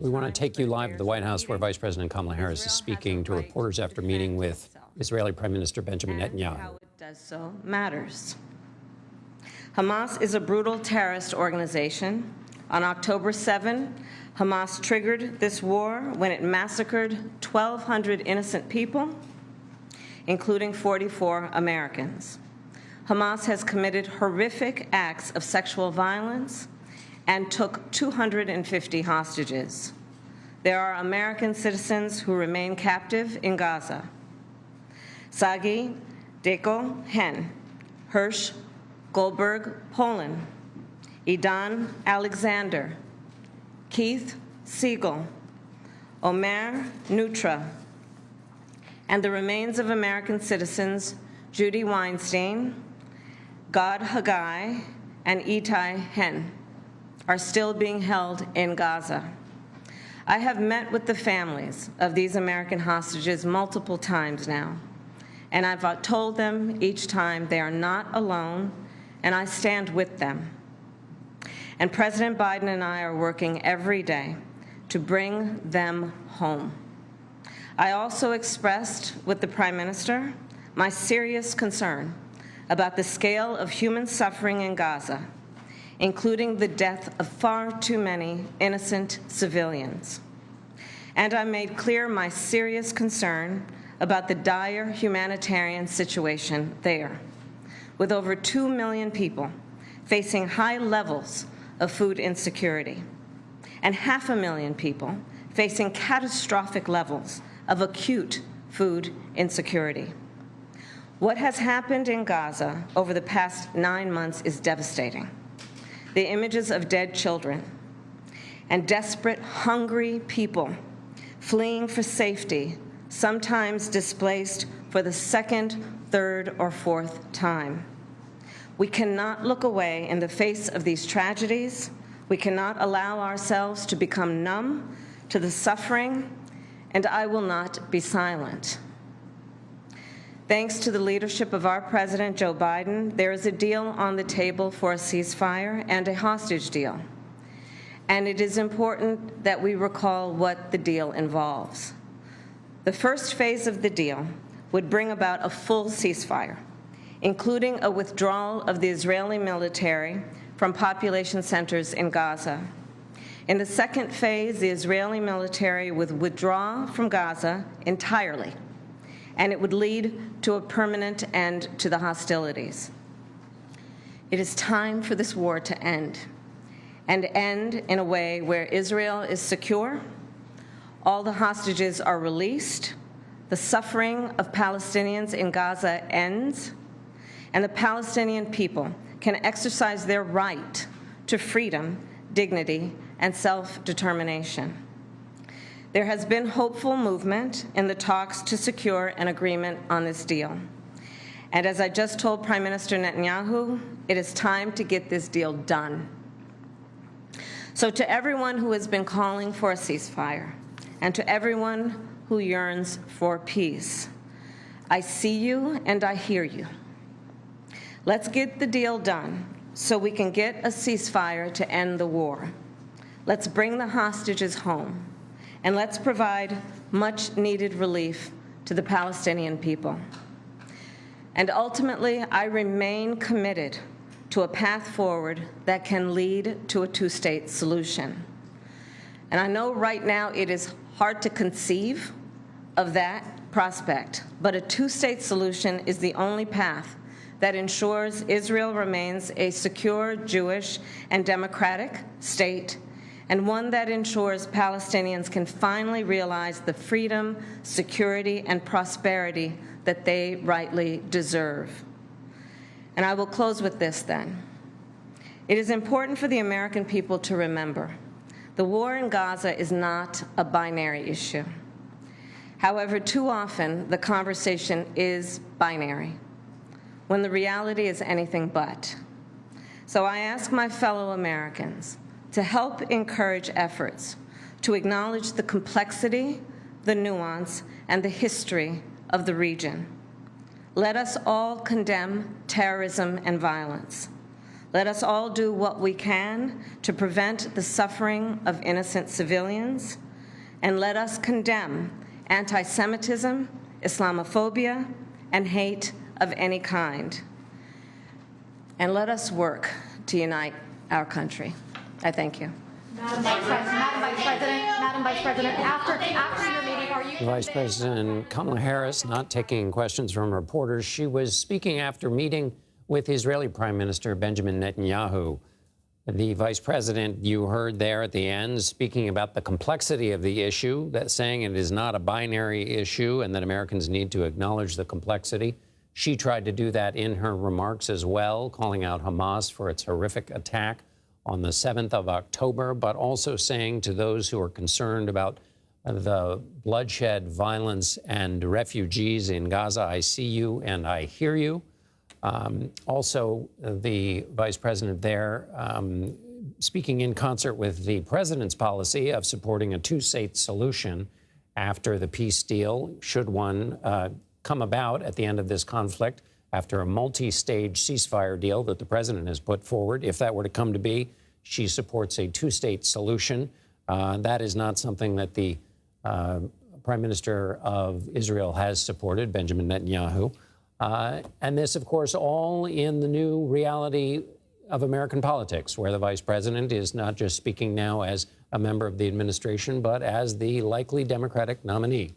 We want to take you live to the White House, where Vice President Kamala Harris is speaking to reporters after meeting with Israeli Prime Minister Benjamin Netanyahu. How it does so matters. Hamas is a brutal terrorist organization. On October 7, Hamas triggered this war when it massacred 1,200 innocent people, including 44 Americans. Hamas has committed horrific acts of sexual violence and took 250 hostages. There are American citizens who remain captive in Gaza. Sagi Deko Hen, Hirsch Goldberg, Poland, Idan Alexander, Keith Siegel, Omer Nutra, and the remains of American citizens Judy Weinstein, Gad Haggai, and Itai Hen are still being held in Gaza. I have met with the families of these American hostages multiple times now, and I've told them each time they are not alone, and I stand with them. And President Biden and I are working every day to bring them home. I also expressed with the Prime Minister my serious concern about the scale of human suffering in Gaza, including the death of far too many innocent civilians. And I made clear my serious concern about the dire humanitarian situation there, with over 2 million people facing high levels of food insecurity, and 500,000 people facing catastrophic levels of acute food insecurity. What has happened in Gaza over the past 9 months is devastating. The images of dead children and desperate, hungry people fleeing for safety, sometimes displaced for the second, third, or fourth time. We cannot look away in the face of these tragedies. We cannot allow ourselves to become numb to the suffering, and I will not be silent. Thanks to the leadership of our President, Joe Biden, there is a deal on the table for a ceasefire and a hostage deal. And it is important that we recall what the deal involves. The first phase of the deal would bring about a full ceasefire, including a withdrawal of the Israeli military from population centers in Gaza. In the second phase, the Israeli military would withdraw from Gaza entirely, and it would lead to a permanent end to the hostilities. It is time for this war to end, and end in a way where Israel is secure, all the hostages are released, the suffering of Palestinians in Gaza ends, and the Palestinian people can exercise their right to freedom, dignity, and self-determination. There has been hopeful movement in the talks to secure an agreement on this deal. And as I just told Prime Minister Netanyahu, it is time to get this deal done. So to everyone who has been calling for a ceasefire, and to everyone who yearns for peace, I see you and I hear you. Let's get the deal done so we can get a ceasefire to end the war. Let's bring the hostages home. And let's provide much-needed relief to the Palestinian people. And ultimately, I remain committed to a path forward that can lead to a two-state solution. And I know right now it is hard to conceive of that prospect, but a two-state solution is the only path that ensures Israel remains a secure, Jewish, and democratic state, and one that ensures Palestinians can finally realize the freedom, security, and prosperity that they rightly deserve. And I will close with this then. It is important for the American people to remember the war in Gaza is not a binary issue. However, too often the conversation is binary, when the reality is anything but. So I ask my fellow Americans to help encourage efforts to acknowledge the complexity, the nuance, and the history of the region. Let us all condemn terrorism and violence. Let us all do what we can to prevent the suffering of innocent civilians, and let us condemn anti-Semitism, Islamophobia, and hate of any kind. And let us work to unite our country. I thank you. Madam Vice President, after your meeting, are you... Vice President Kamala Harris not taking questions from reporters. She was speaking after meeting with Israeli Prime Minister Benjamin Netanyahu. The Vice President, you heard there at the end, speaking about the complexity of the issue, that saying it is not a binary issue and that Americans need to acknowledge the complexity. She tried to do that in her remarks as well, calling out Hamas for its horrific attack on the 7th of October, but also saying to those who are concerned about the bloodshed, violence, and refugees in Gaza, I see you and I hear you. Also, the vice president there speaking in concert with the president's policy of supporting a two-state solution after the peace deal, should one come about at the end of this conflict, after a multi-stage ceasefire deal that the president has put forward. If that were to come to be, she supports a two-state solution. That is not something that the Prime Minister of Israel has supported, Benjamin Netanyahu. And this, of course, all in the new reality of American politics, where the vice president is not just speaking now as a member of the administration, but as the likely Democratic nominee.